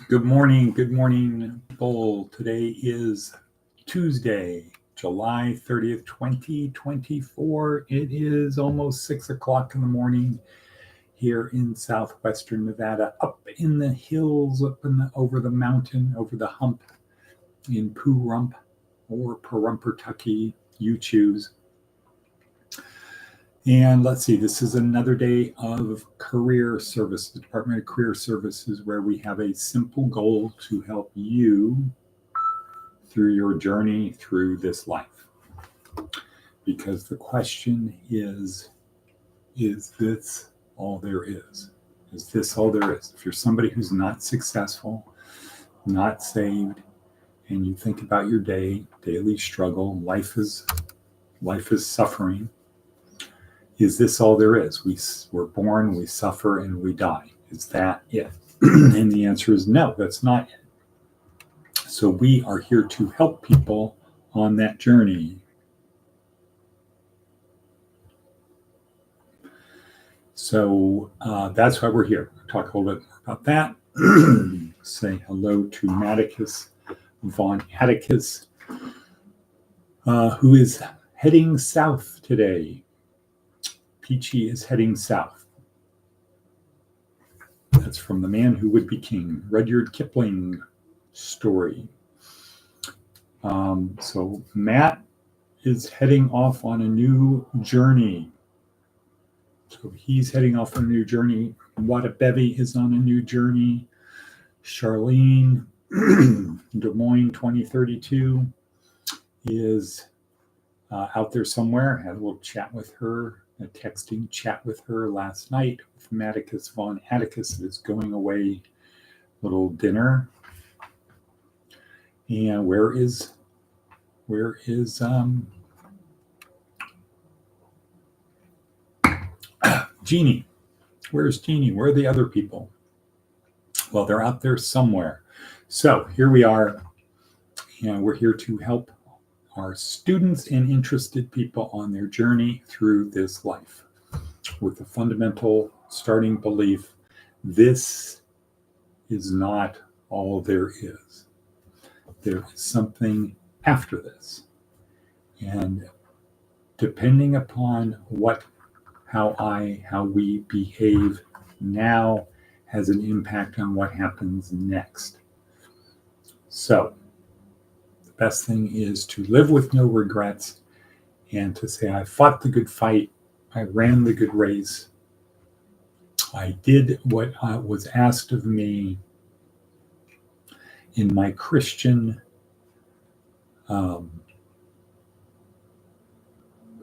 Good morning, people. Today is Tuesday, July 30th, 2024. It is almost 6 o'clock in the morning here in southwestern Nevada, up in the hills, over the mountain, over the hump in Poo-Rump or Pahrump-Tucky, you choose. And let's see, this is another day of career services, Department of Career Services, where we have a simple goal to help you through your journey through this life. Because the question is this all there is? Is this all there is? If you're somebody who's not successful, not saved, and you think about your daily struggle, life is suffering. Is this all there is? We're born, we suffer, and we die. Is that it? And the answer is no, that's not it. So we are here to help people on that journey. So that's why we're here. We'll talk a little bit more about that. Say hello to Atticus von Atticus, who is heading south today. Peachy is heading south. That's from The Man Who Would Be King, Rudyard Kipling story. So Matt is heading off on a new journey. So he's heading off on a new journey. Wada Bevy is on a new journey. Charlene, Des Moines 2032, is out there somewhere. Had a little chat with her. A texting chat with her last night with Atticus von Atticus that is going away, little dinner. And where is Jeannie? Where's Jeannie? Where are the other people? Well, they're out there somewhere. So here we are, and we're here to help our students and interested people on their journey through this life with the fundamental starting belief: this is not all there is. There is something after this. And depending upon how we behave now has an impact on what happens next. So best thing is to live with no regrets and to say, I fought the good fight. I ran the good race. I did what was asked of me in my Christian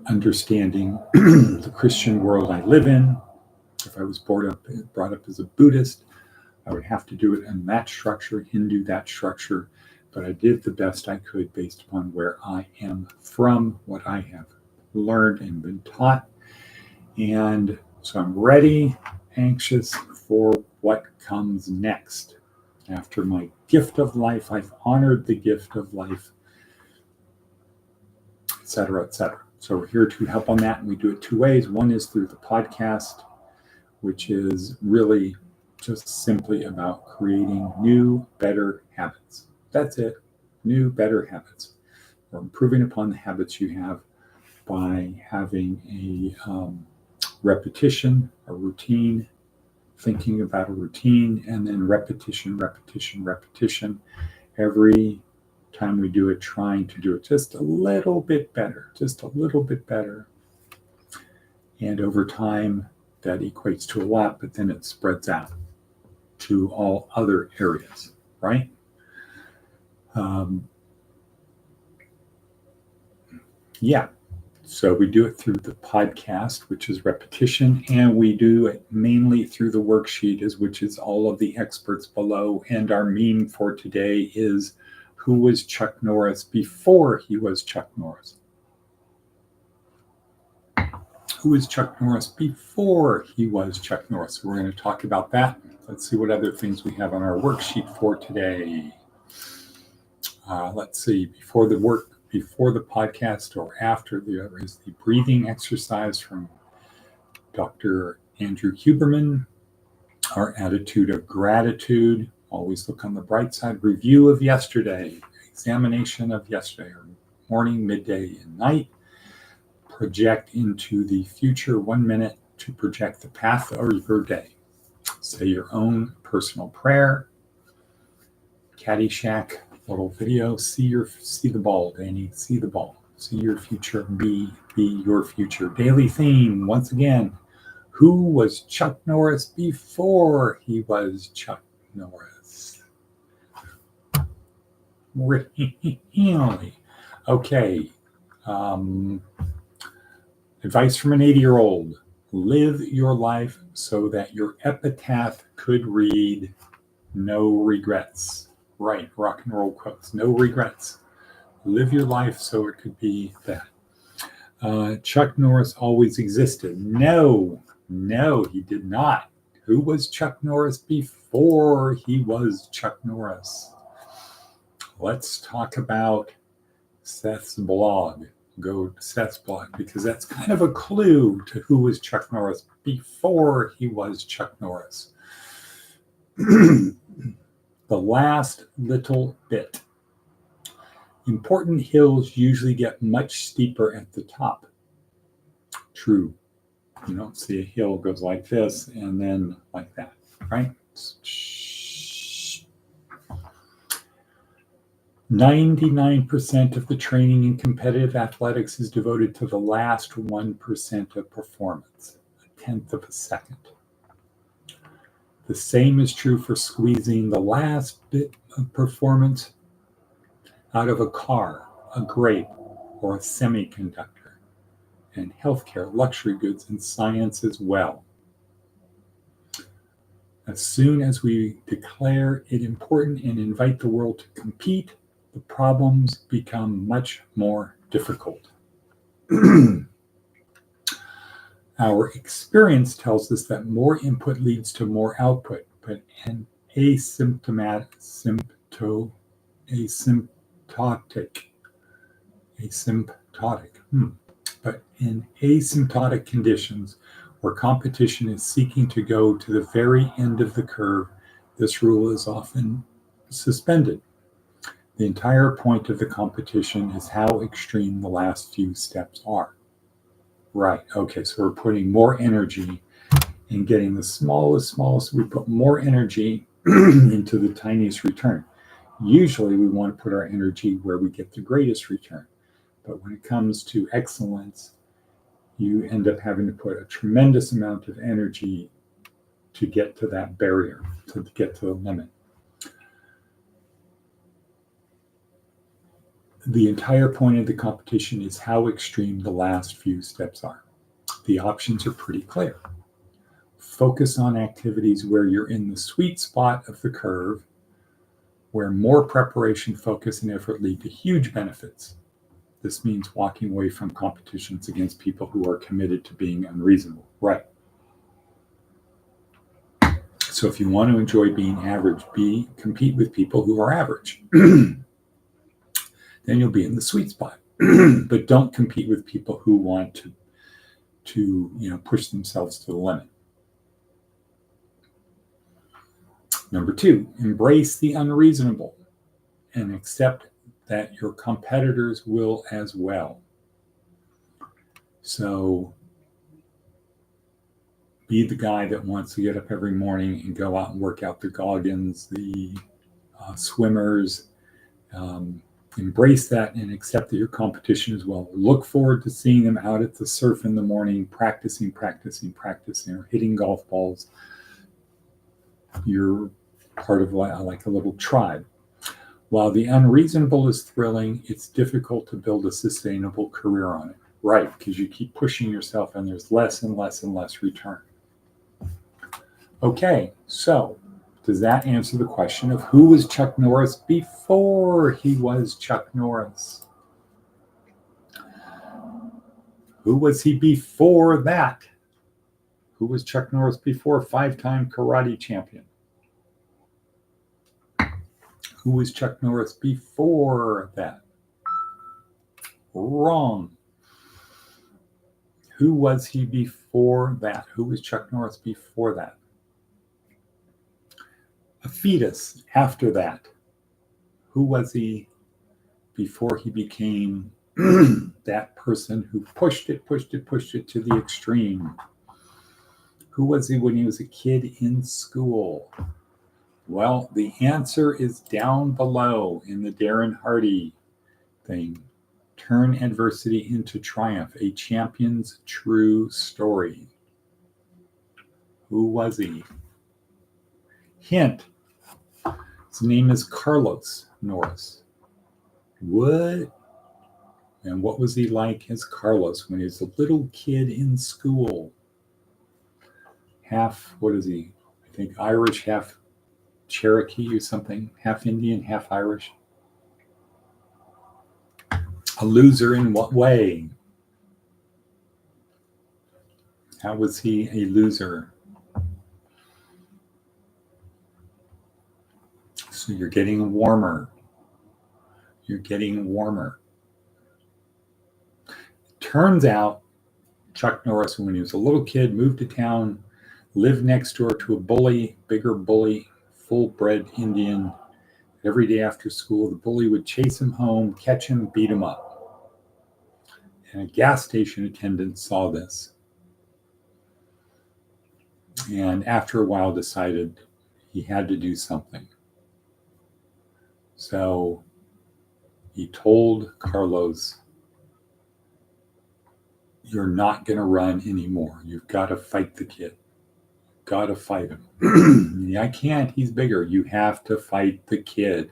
understanding, the Christian world I live in. If I was brought up as a Buddhist, I would have to do it in that structure, Hindu that structure. But I did the best I could based upon where I am from, what I have learned and been taught. And so I'm ready, anxious for what comes next. After my gift of life, I've honored the gift of life, et cetera, et cetera. So we're here to help on that. And we do it two ways. One is through the podcast, which is really just simply about creating new, better habits. That's it. New, better habits. Or improving upon the habits you have by having a repetition, a routine, thinking about a routine, and then repetition. Every time we do it, trying to do it just a little bit better. And over time, that equates to a lot, but then it spreads out to all other areas, right? So we do it through the podcast, which is repetition, and we do it mainly through the worksheet, which is all of the experts below. And our meme for today is, who was Chuck Norris before he was Chuck Norris? Who is Chuck Norris before he was Chuck Norris? So we're going to talk about that. Let's see what other things we have on our worksheet for today. Let's see, before the before the podcast or after, there is the breathing exercise from Dr. Andrew Huberman, our attitude of gratitude. Always look on the bright side. Review of yesterday, examination of yesterday, or morning, midday, and night. Project into the future 1 minute to project the path of your day. Say your own personal prayer. Caddyshack little video. See the ball, Danny. See the ball. See your future. Be your future. Daily theme once again. Who was Chuck Norris before he was Chuck Norris? Really? Okay. Advice from an 80-year-old. Live your life so that your epitaph could read, no regrets. Right, rock and roll quotes. No regrets. Live your life so it could be that. Chuck Norris always existed. No, he did not. Who was Chuck Norris before he was Chuck Norris? Let's talk about Seth's blog. Go to Seth's blog because that's kind of a clue to who was Chuck Norris before he was Chuck Norris. The last little bit. Important hills usually get much steeper at the top. True. You don't see a hill goes like this and then like that, right? 99% of the training in competitive athletics is devoted to the last 1% of performance, a tenth of a second. The same is true for squeezing the last bit of performance out of a car, a grape, or a semiconductor, and healthcare, luxury goods, and science as well. As soon as we declare it important and invite the world to compete, the problems become much more difficult. Our experience tells us that more input leads to more output, but an asymptotic, but in asymptotic conditions where competition is seeking to go to the very end of the curve, this rule is often suspended. The entire point of the competition is how extreme the last few steps are. Right, okay, so we're putting more energy in getting the smallest, we put more energy into the tiniest return. Usually we want to put our energy where we get the greatest return. But when it comes to excellence, you end up having to put a tremendous amount of energy to get to that barrier, to get to the limit. The entire point of the competition is how extreme the last few steps are. The options are pretty clear. Focus on activities where you're in the sweet spot of the curve, where more preparation, focus, and effort lead to huge benefits. This means walking away from competitions against people who are committed to being unreasonable. Right. So if you want to enjoy being average, compete with people who are average. Then you'll be in the sweet spot. But don't compete with people who want to push themselves to the limit. Number 2, embrace the unreasonable and accept that your competitors will as well. So be the guy that wants to get up every morning and go out and work out the Goggins, the swimmers. Embrace that and accept that your competition as well. Look forward to seeing them out at the surf in the morning, practicing, or hitting golf balls. You're part of like a little tribe. While the unreasonable is thrilling, it's difficult to build a sustainable career on it. Right, because you keep pushing yourself and there's less and less and less return. Okay, so does that answer the question of who was Chuck Norris before he was Chuck Norris? Who was he before that? Who was Chuck Norris before? 5-time karate champion. Who was Chuck Norris before that? Wrong. Who was he before that? Who was Chuck Norris before that? A fetus after that. Who was he before he became that person who pushed it to the extreme? Who was he when he was a kid in school? Well, the answer is down below in the Darren Hardy thing. Turn adversity into triumph, a champion's true story. Who was he? Hint. His name is Carlos Norris. What? And what was he like as Carlos when he was a little kid in school? Half, what is he? I think Irish, half Cherokee or something. Half Indian, half Irish. A loser in what way? How was he a loser? So you're getting warmer. You're getting warmer. Turns out Chuck Norris, when he was a little kid, moved to town, lived next door to a bully, bigger bully, full-bred Indian. Every day after school, the bully would chase him home, catch him, beat him up. And a gas station attendant saw this. And after a while decided he had to do something. So he told Carlos, you're not going to run anymore. You've got to fight the kid. You've got to fight him. I can't. He's bigger. You have to fight the kid.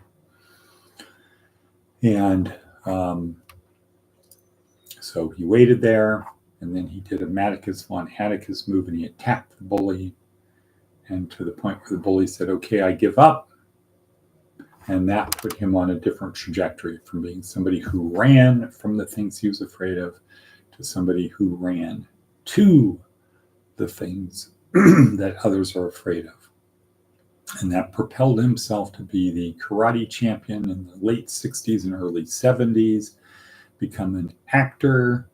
And so he waited there, and then he did a Atticus von Atticus move, and he attacked the bully, and to the point where the bully said, okay, I give up. And that put him on a different trajectory from being somebody who ran from the things he was afraid of to somebody who ran to the things that others are afraid of. And that propelled himself to be the karate champion in the late 60s and early 70s, become an actor,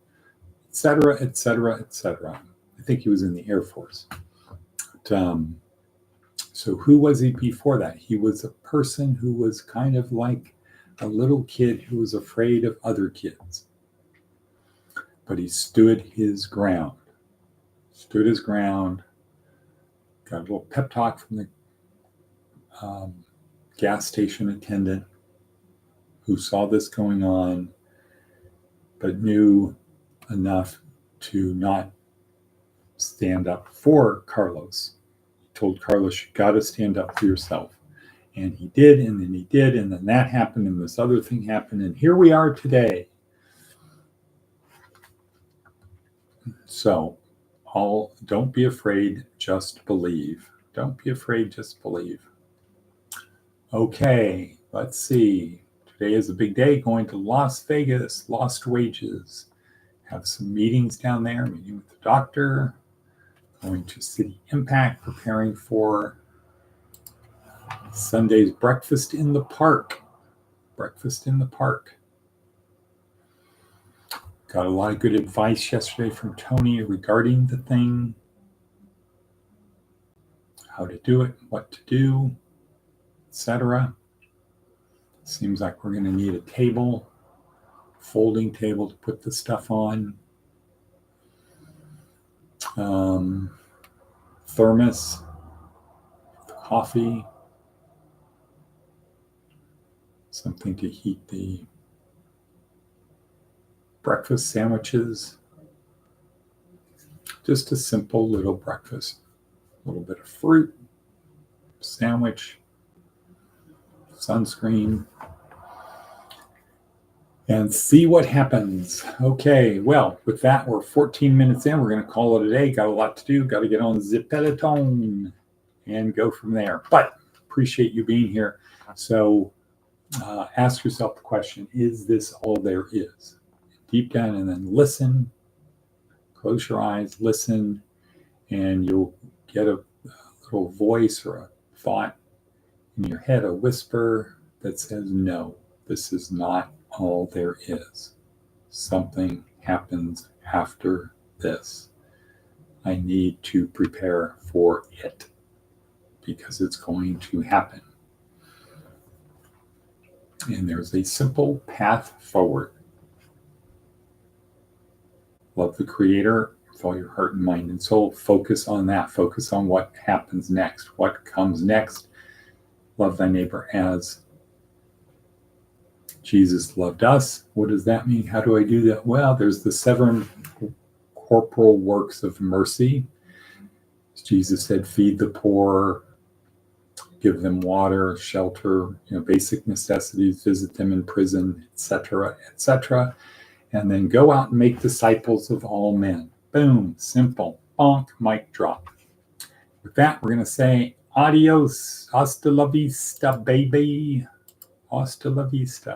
etc., etc., etc. I think he was in the Air Force. But, so who was he before that? He was a person who was kind of like a little kid who was afraid of other kids. But he stood his ground. Stood his ground. Got a little pep talk from the gas station attendant who saw this going on, but knew enough to not stand up for Carlos. Told Carlos, you got to stand up for yourself. And he did, and then he did, and then that happened, and this other thing happened, and here we are today. So, don't be afraid, just believe. Don't be afraid, just believe. Okay, let's see. Today is a big day, going to Las Vegas, Lost Wages. Have some meetings down there, meeting with the doctor, going to City Impact, preparing for Sunday's breakfast in the park. Breakfast in the park. Got a lot of good advice yesterday from Tony regarding the thing. How to do it, what to do, etc. Seems like we're going to need a table, folding table to put the stuff on. Thermos, coffee, something to heat the breakfast sandwiches. Just a simple little breakfast. A little bit of fruit, sandwich, sunscreen, and see what happens. Okay, well, with that, we're 14 minutes in. We're going to call it a day. Got a lot to do. Got to get on the peloton and go from there. But appreciate you being here. So ask yourself the question, is this all there is? Deep down, and then listen. Close your eyes, listen, and you'll get a little voice or a thought in your head, a whisper that says, no, this is not all there is. something happens after this. I need to prepare for it because it's going to happen. And there's a simple path forward. Love the Creator with all your heart and mind and soul. Focus on that. Focus on what happens next, what comes next. Love thy neighbor as Jesus loved us. What does that mean? How do I do that? Well, there's the 7 corporal works of mercy. As Jesus said, feed the poor, give them water, shelter, basic necessities, visit them in prison, etc., etc. And then go out and make disciples of all men. Boom, simple, bonk, mic drop. With that, we're going to say adios, hasta la vista, baby, hasta la vista.